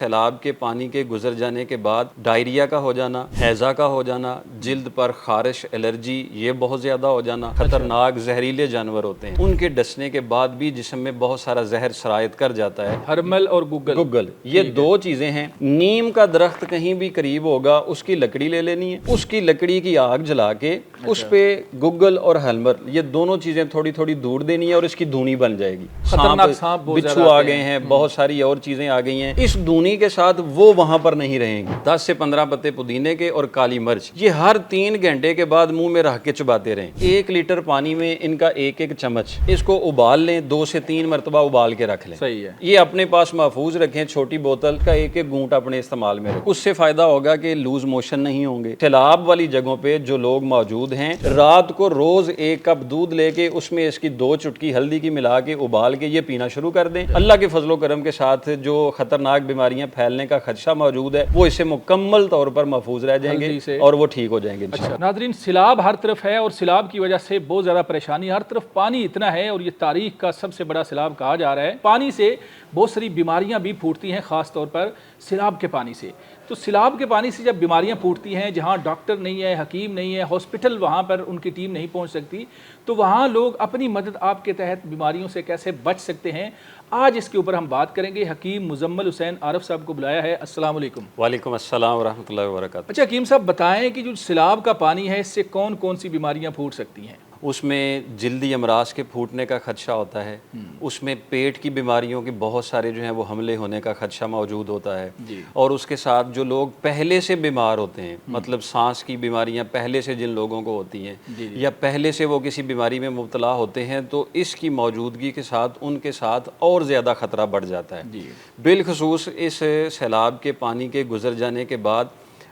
سیلاب کے پانی کے گزر جانے کے بعد ڈائریا کا ہو جانا، ہیضہ کا ہو جانا، جلد پر خارش، الرجی یہ بہت زیادہ ہو جانا، خطرناک زہریلے جانور ہوتے ہیں، ان کے ڈسنے کے بعد بھی جسم میں بہت سارا زہر سرایت کر جاتا ہے۔ ہرمل اور گگل یہ دو چیزیں ہیں۔ نیم کا درخت کہیں بھی قریب ہوگا، اس کی لکڑی لے لینی ہے، اس کی لکڑی کی آگ جلا کے اس پہ گگل اور ہرمل یہ دونوں چیزیں تھوڑی تھوڑی دور دینی ہے اور اس کی دھونی بن جائے گی۔ سانپ بچھو آ گئے ہیں، بہت ساری اور چیزیں آ گئی ہیں، اس دھونی کے ساتھ وہ وہاں پر نہیں رہیں گی۔ 10 سے 15 پتے پودینے کے اور کالی مرچ یہ ہر 3 گھنٹے کے بعد منہ میں رکھ کے چباتے رہیں۔ 1 لیٹر پانی میں ان کا ایک چمچ، اس کو ابال لیں، 2 سے 3 مرتبہ ابال کے رکھ لیں۔ صحیح ہے، یہ اپنے پاس محفوظ رکھیں، چھوٹی بوتل کا ایک گھونٹ اپنے استعمال میں رکھیں، اس سے فائدہ ہوگا کہ لوز موشن نہیں ہوں گے۔ سیلاب والی جگہوں پہ جو لوگ موجود ہیں، رات کو روز 1 کپ دودھ لے کے اس میں اس کی 2 چٹکی ہلدی کی ملا کے ابال کے یہ پینا شروع کر دیں۔ اللہ کے فضل و کرم کے ساتھ جو خطرناک بیماریاں پھیلنے کا خدشہ موجود ہے وہ اس سے مکمل طور پر محفوظ رہ جائیں گے اور وہ ٹھیک ہو جائیں گے۔ اچھا ناظرین، سیلاب ہر طرف ہے اور سیلاب کی وجہ سے بہت زیادہ پریشانی، ہر طرف پانی اتنا ہے اور یہ تاریخ کا سب سے بڑا سیلاب کہا جا رہا ہے۔ پانی سے بہت ساری بیماریاں بھی پھوٹتی ہیں، خاص طور پر سیلاب کے پانی سے۔ تو سیلاب کے پانی سے جب بیماریاں پھوٹتی ہیں، جہاں ڈاکٹر نہیں ہے، حکیم نہیں ہے، ہاسپٹل وہاں پر ان کی ٹیم نہیں پہنچ سکتی، تو وہاں لوگ اپنی مدد آپ کے تحت بیماریوں سے کیسے بچ سکتے ہیں، آج اس کے اوپر ہم بات کریں گے۔ حکیم مزمل حسین عارف صاحب کو بلایا ہے۔ السلام علیکم۔ وعلیکم السلام ورحمۃ اللہ وبرکاتہ۔ اچھا حکیم صاحب، بتائیں کہ جو سیلاب کا پانی ہے اس سے کون کون سی بیماریاں پھوٹ سکتی ہیں؟ اس میں جلدی امراض کے پھوٹنے کا خدشہ ہوتا ہے، اس میں پیٹ کی بیماریوں کے بہت سارے جو ہیں وہ حملے ہونے کا خدشہ موجود ہوتا ہے، اور اس کے ساتھ جو لوگ پہلے سے بیمار ہوتے ہیں، مطلب سانس کی بیماریاں پہلے سے جن لوگوں کو ہوتی ہیں یا پہلے سے وہ کسی بیماری میں مبتلا ہوتے ہیں، تو اس کی موجودگی کے ساتھ ان کے ساتھ اور زیادہ خطرہ بڑھ جاتا ہے۔ بالخصوص اس سیلاب کے پانی کے گزر جانے کے بعد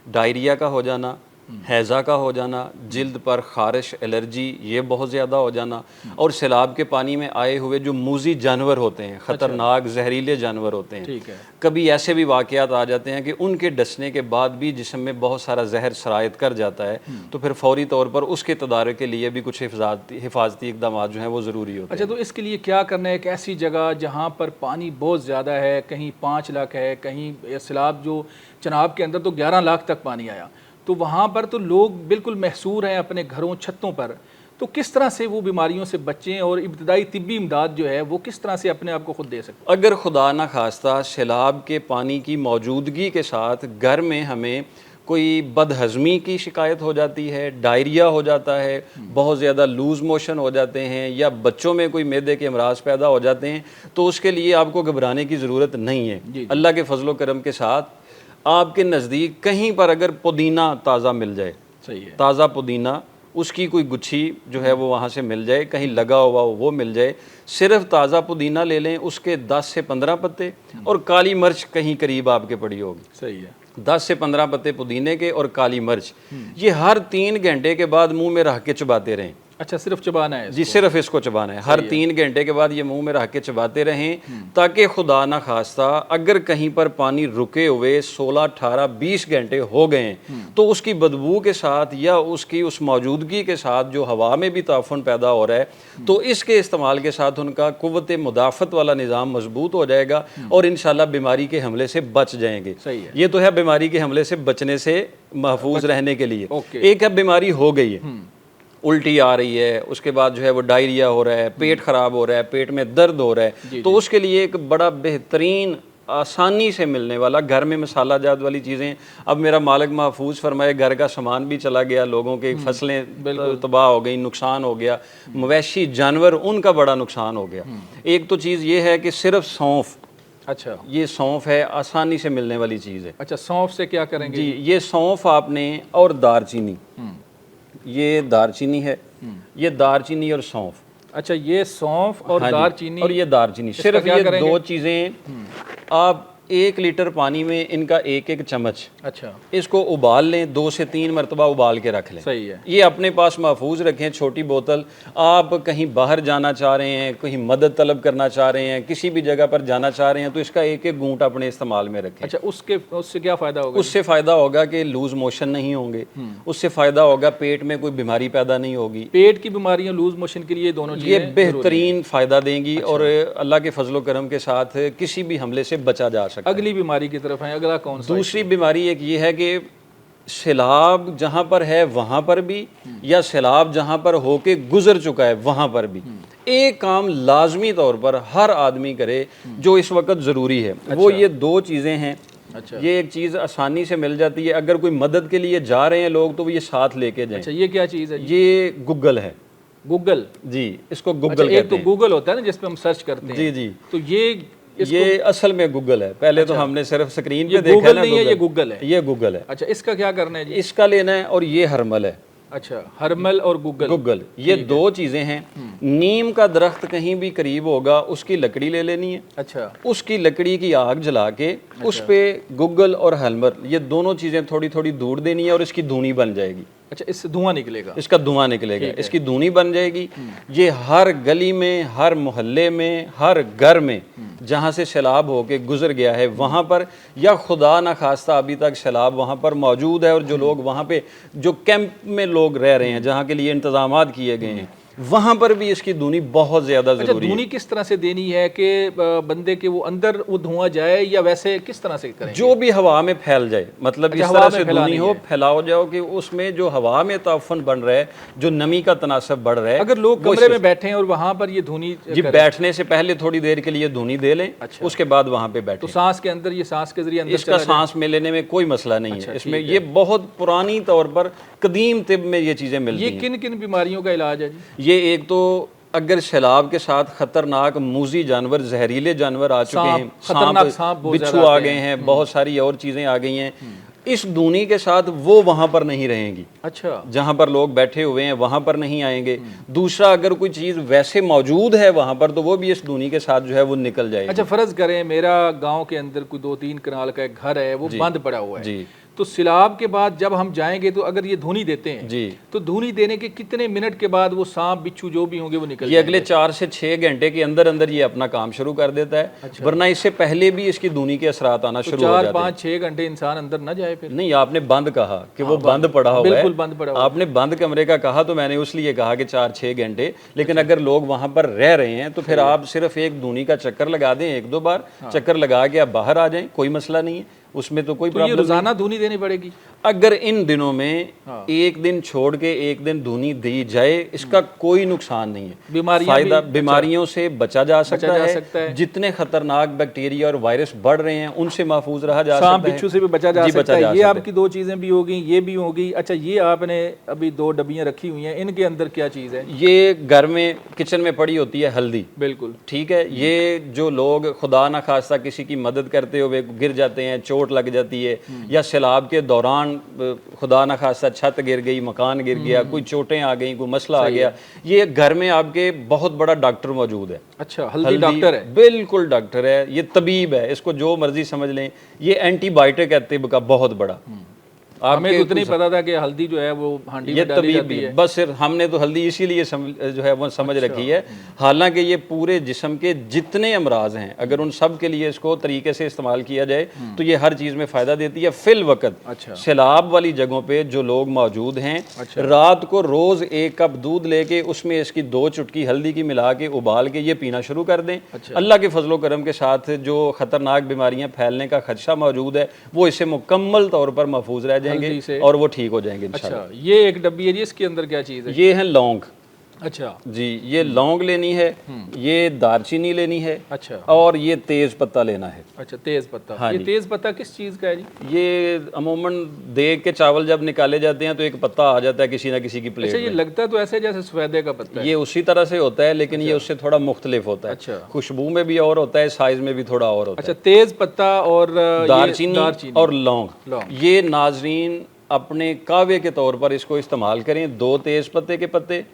ڈائریا کا ہو جانا، ہیضہ کا ہو جانا، جلد پر خارش، الرجی یہ بہت زیادہ ہو جانا، اور سیلاب کے پانی میں آئے ہوئے جو موذی جانور ہوتے ہیں، خطرناک زہریلے جانور ہوتے ہیں، کبھی ایسے بھی واقعات آ جاتے ہیں کہ ان کے ڈسنے کے بعد بھی جسم میں بہت سارا زہر سرایت کر جاتا ہے، تو پھر فوری طور پر اس کے تدارک کے لیے بھی کچھ حفاظتی اقدامات جو ہیں وہ ضروری ہوتے ہیں۔ اچھا، تو اس کے لیے کیا کرنا ہے؟ ایک ایسی جگہ جہاں پر پانی بہت زیادہ ہے، کہیں 5 لاکھ ہے، کہیں سیلاب جو چناب کے اندر تو 11 لاکھ تک پانی آیا، تو وہاں پر تو لوگ بالکل محصور ہیں اپنے گھروں چھتوں پر، تو کس طرح سے وہ بیماریوں سے بچیں اور ابتدائی طبی امداد جو ہے وہ کس طرح سے اپنے آپ کو خود دے سکتے ہیں؟ اگر خدا نہ خواستہ سیلاب کے پانی کی موجودگی کے ساتھ گھر میں ہمیں کوئی بد ہضمی کی شکایت ہو جاتی ہے، ڈائریا ہو جاتا ہے، بہت زیادہ لوز موشن ہو جاتے ہیں، یا بچوں میں کوئی معدے کے امراض پیدا ہو جاتے ہیں، تو اس کے لیے آپ کو گھبرانے کی ضرورت نہیں ہے۔ اللہ کے فضل و کرم کے ساتھ آپ کے نزدیک کہیں پر اگر پودینہ تازہ مل جائے، تازہ پودینہ، اس کی کوئی گچھی جو ہے وہ وہاں سے مل جائے، کہیں لگا ہوا وہ مل جائے، صرف تازہ پودینہ لے لیں، اس کے 10 سے 15 پتے، اور کالی مرچ کہیں قریب آپ کے پڑی ہوگی، صحیح ہے، 10 سے 15 پتے پودینے کے اور کالی مرچ یہ ہر 3 گھنٹے کے بعد منہ میں رکھ کے چباتے رہیں۔ اچھا، صرف چبانا ہے؟ جی، صرف اس کو چبانا ہے، ہر 3 گھنٹے کے بعد یہ منہ میں رکھ کے چباتے رہیں، تاکہ خدا نہ خواستہ اگر کہیں پر پانی رکے ہوئے 16، 18، 20 گھنٹے ہو گئے ہیں، تو اس کی بدبو کے ساتھ یا اس کی اس موجودگی کے ساتھ جو ہوا میں بھی تعفن پیدا ہو رہا ہے، تو اس کے استعمال کے ساتھ ان کا قوت مدافعت والا نظام مضبوط ہو جائے گا اور انشاءاللہ بیماری کے حملے سے بچ جائیں گے۔ یہ تو ہے بیماری کے حملے سے بچنے سے محفوظ رہنے کے لیے۔ ایک اب بیماری ہو گئی ہے، الٹی آ رہی ہے، اس کے بعد جو ہے وہ ڈائریا ہو رہا ہے، پیٹ خراب ہو رہا ہے، پیٹ میں درد ہو رہا ہے، تو اس کے لیے ایک بڑا بہترین آسانی سے ملنے والا گھر میں مسالہ جات والی چیزیں، اب میرا مالک محفوظ فرمائے گھر کا سامان بھی چلا گیا، لوگوں کے فصلیں تباہ ہو گئی، نقصان ہو گیا، مویشی جانور ان کا بڑا نقصان ہو گیا۔ ایک تو چیز یہ ہے کہ صرف سونف، اچھا یہ سونف ہے، آسانی سے ملنے والی چیز ہے۔ اچھا، سونف سے کیا کریں گے؟ جی، یہ سونف آپ نے، اور دار چینی، یہ دار چینی ہے، یہ دار چینی اور سونف۔ اچھا، یہ سونف اور دار چینی اور یہ دار چینی، صرف یہ 2 چیزیں آپ 1 لیٹر پانی میں ان کا ایک چمچ، اچھا، اس کو ابال لیں، 2 سے 3 مرتبہ ابال کے رکھ لیں۔ صحیح ہے، یہ اپنے پاس محفوظ رکھیں، چھوٹی بوتل۔ آپ کہیں باہر جانا چاہ رہے ہیں، کہیں مدد طلب کرنا چاہ رہے ہیں، کسی بھی جگہ پر جانا چاہ رہے ہیں، تو اس کا ایک گھونٹ اپنے استعمال میں رکھیں۔ اچھا، اس سے کیا فائدہ ہوگا؟ اس سے فائدہ ہوگا کہ لوز موشن نہیں ہوں گے، اس سے فائدہ ہوگا پیٹ میں کوئی بیماری پیدا نہیں ہوگی۔ پیٹ کی بیماریاں، لوز موشن کے لیے دونوں چیزیں یہ بہترین فائدہ دیں گی، اور اللہ کے فضل و کرم کے ساتھ کسی بھی حملے سے بچا جا سکتا ہے۔ सकता है। अगली बीमारी की तरफ है, अगला कौन सा? दूसरी बीमारी एक ये है कि सैलाब जहाँ पर है वहाँ पर भी, या सैलाब जहाँ पर होके गुजर चुका है वहाँ पर भी, एक काम लाजमी तौर पर हर आदमी करे जो इस वक्त ज़रूरी है। वो ये दो चीज़ें हैं। अच्छा, ये एक चीज़ आसानी से मिल जाती है, अगर कोई मदद के लिए जा रहे हैं लोग तो वो ये साथ लेके जाएं। अच्छा, ये क्या चीज़ है? ये गूगल है गूगल। जी, इसको अच्छा, गूगल एक कहते तो हैं। गूगल होता है ना जिस पे हम सर्च करते हैं। जी जी, तो ये असल में गूगल है। पहले तो हमने सिर्फ स्क्रीन पे ये देखा गूगल ना, नहीं है, ये गूगल है। ये गूगल है। अच्छा, इसका क्या करना है जी? इसका लेना है, और ये हरमल है। अच्छा, हरमल और गूगल। गूगल, ये दो चीज़ें हैं। नीम का दरख्त कहीं भी करीब होगा, उसकी लकड़ी ले लेनी है। अच्छा, उसकी लकड़ी की आग जला के उस पे गूगल और हरमल, ये दोनों चीज़ें थोड़ी थोड़ी दूर देनी है, और इसकी धुनी बन जाएगी। अच्छा, इससे धुआं निकलेगा? इसका धुआं निकलेगा, इसकी धुनी बन जाएगी। ये हर गली में, हर मोहल्ले में, हर घर में जहाँ से सैलाब होके गुजर गया है वहाँ पर, या खुदा न खास्ता अभी तक सैलाब वहाँ पर मौजूद है, और जो लोग वहाँ पे जो कैंप में लोग रह रहे हैं जहाँ के लिए इंतजामात किए गए हैं, वहाँ पर भी इसकी धुनी बहुत ज़्यादा अच्छा, ज़रूरी है। धुनी किस तरह से देनी है कि बंदे के वो अंदर वो धुआं जाए, या वैसे किस तरह से करें? जो भी हवा में फैल जाए, मतलब इस तरह से धुनी हो, फैलाओ जाओ कि उसमें जो हवा में ताफन बन रहा है, जो नमी का तनासब बढ़ रहा है। अगर लोग कमरे में बैठे हैं और वहाँ पर ये धुनी जी, बैठने से पहले थोड़ी देर के लिए धुनी दे लें। अच्छा, उसके बाद वहाँ पे बैठे। तो सांस के अंदर, ये सांस के जरिए अंदर इसका सांस में लेने में कोई मसला नहीं अच्छा, है इसमें। ये बहुत पुरानी तौर पर कदीम तिब में ये चीज़ें मिलती ये हैं। किन किन बीमारियों का इलाज है जी? ये एक तो अगर सैलाब के साथ खतरनाक मूजी जानवर, जहरीले जानवर आ चुके हैं, खतरनाक सांप बहुत बिच्छू आ गए हैं, बहुत सारी और चीज़ें आ गई हैं, इस धुनी के साथ वो वहाँ पर नहीं रहेंगी। अच्छा, जहाँ पर लोग बैठे हुए हैं वहाँ पर नहीं आएंगे। दूसरा, अगर कोई चीज़ वैसे मौजूद है वहाँ पर तो वो भी इस धुनी के साथ जो है वो निकल जाएगी। अच्छा, फर्ज करें मेरा गांव के अंदर कोई 2-3 कनाल का एक घर है, वो बंद पड़ा हुआ है जी, तो सैलाब के बाद जब हम जाएंगे तो अगर ये धुनी देते हैं जी, तो धुनी देने के कितने मिनट के बाद वो सांप बिच्छू जो भी होंगे वो निकल ये अगले 4 से 6 घंटे के अंदर अंदर ये अपना काम शुरू कर देता है। अच्छा, वरना इससे पहले भी इसकी धुनी के असरात आना शुरू हो जाते हैं। 4-5-6 घंटे इंसान अंदर ना जाए फिर? नहीं, आपने बंद कहा कि वो बंद पड़ा हुआ है, बिल्कुल बंद पड़ा हुआ। आपने बंद कमरे का कहा तो मैंने उसलिए कहा कि 4-6 घंटे। लेकिन अगर लोग वहाँ पर रह रहे हैं तो फिर आप सिर्फ एक धुनी का चक्कर लगा दें, 1-2 बार चक्कर लगा के आप बाहर आ जाएं, कोई मसला नहीं है, उसमें तो कोई तो ये प्रॉब्लम। रोजाना धुनी देनी पड़ेगी? अगर इन दिनों में एक दिन छोड़ के एक दिन धुनी दी जाए, इसका कोई नुकसान नहीं है। फायदा, बीमारियों से बचा जा सकता है। जितने खतरनाक बैक्टीरिया और वायरस बढ़ रहे हैं उनसे महफूज रहा जा सकता है, बिच्छू से भी बचा जा सकता है। ये आपकी 2 चीजें भी होगी, ये भी होगी। अच्छा, ये आपने अभी 2 डब्बियां रखी हुई हैं, इनके अंदर क्या चीज है? ये घर में किचन में पड़ी होती है हल्दी। बिल्कुल ठीक है। ये जो लोग खुदा ना खास्ता किसी की मदद करते हुए गिर जाते हैं, चोट लग जाती है, या सैलाब के दौरान खुदा ना खास्ता छत गिर गई, मकान गिर गया, कोई चोटें आ गई, कोई मसला आ गया, ये घर में आपके बहुत बड़ा डॉक्टर मौजूद है। अच्छा, हल्दी डॉक्टर है? बिल्कुल डॉक्टर है, ये तबीब है, इसको जो मर्जी समझ लें। ये एंटीबायोटिक है तिब का बहुत बड़ा। हमें तो इतना ही पता था कि हल्दी जो है वो हांडी में डाली जाती है। बस सिर्फ हमने तो हल्दी इसीलिए जो है वो समझ रखी है। हालांकि ये पूरे जिस्म के जितने अमराज हैं, अगर उन सब के लिए इसको तरीके से इस्तेमाल किया जाए तो ये हर चीज़ में फ़ायदा देती है। फिल वक्त अच्छा, सैलाब वाली जगहों पे जो लोग मौजूद हैं, अच्छा, रात को रोज़ 1 कप दूध लेके उसमें इसकी 2 चुटकी हल्दी की मिला के उबाल के ये पीना शुरू कर दें। अच्छा, अल्लाह के फजलो करम के साथ जो ख़तरनाक बीमारियाँ फैलने का खदशा मौजूद है वो इससे मुकम्मल तौर पर महफूज रह जाएंगे और वो ठीक हो जाएंगे इंशाल्लाह। अच्छा, ये एक डब्बी है जी, इसके अंदर क्या चीज़ है? ये है लौंग। अच्छा जी, ये लौंग लेनी है, ये दालचीनी लेनी है, अच्छा, और ये तेज पत्ता लेना है। अच्छा, तेज पत्ता। हाँ ये जी। तेज पत्ता किस चीज़ का है जी? ये अमूमन देग के चावल जब निकाले जाते हैं तो एक पत्ता आ जाता है किसी ना किसी की प्लेट अच्छा, ये में। लगता तो ऐसे जैसे सफेदे का पत्ता है? ये उसी तरह से होता है, लेकिन ये उससे थोड़ा मुख्तलिफ होता है। अच्छा, खुशबू में भी और होता है, साइज में भी थोड़ा और होता अच्छा, तेज पत्ता और दालचीनी और लौंग। ये नाजरीन अपने कावे के तौर पर इसको इस्तेमाल करें। 2 तेज पत्ते के पत्ते,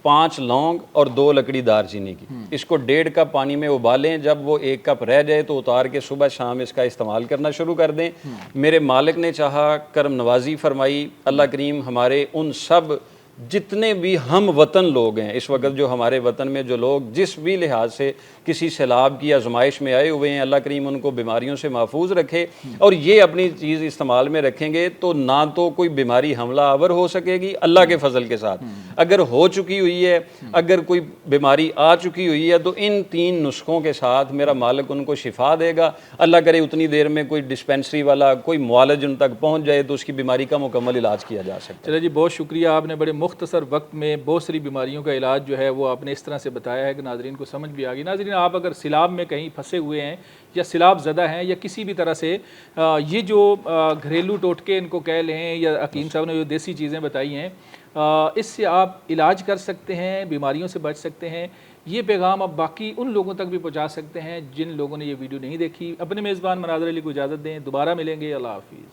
5 लौंग और 2 लकड़ी दालचीनी की। इसको 1.5 कप पानी में उबालें। जब वो 1 कप रह जाए तो उतार के सुबह शाम इसका इस्तेमाल करना शुरू कर दें। मेरे मालिक ने चाहा, करम नवाजी फरमाई, अल्लाह करीम हमारे उन सब जितने भी हम वतन लोग हैं इस वक्त, जो हमारे वतन में जो लोग जिस भी लिहाज से किसी सैलाब की आजमाइश में आए हुए हैं, अल्लाह करीम उनको बीमारियों से महफूज रखे और ये अपनी चीज़ इस्तेमाल में रखेंगे तो ना तो कोई बीमारी हमला आवर हो सकेगी अल्लाह के फजल के साथ। अगर हो चुकी हुई है, अगर कोई बीमारी आ चुकी हुई है, तो इन 3 नुस्खों के साथ मेरा मालिक उनको शिफा देगा। अल्लाह करे उतनी देर में कोई डिस्पेंसरी वाला कोई मुआलज उन तक पहुँच जाए तो उसकी बीमारी का मुकम्मल इलाज किया जा सकता है। चलो जी, बहुत शुक्रिया, आपने बड़े मुख्तसर वक्त में बहुत सारी बीमारियों का इलाज जो है वो आपने इस तरह से बताया है कि नाज़रीन को समझ भी आ गई। नाज़रीन, आप अगर सिलाब में कहीं फंसे हुए हैं या सिलाब ज़दा हैं या किसी भी तरह से ये जो घरेलू टोटके इनको कह लें या हकीम साहब ने जो देसी चीज़ें बताई हैं, इससे आप इलाज कर सकते हैं, बीमारियों से बच सकते हैं। ये पैगाम अब बाकी उन लोगों तक भी पहुँचा सकते हैं जिन लोगों ने ये वीडियो नहीं देखी। अपने मेज़बान मनाज़र अली को इजाज़त दें, दोबारा मिलेंगे। अल्लाह हाफ़िज़।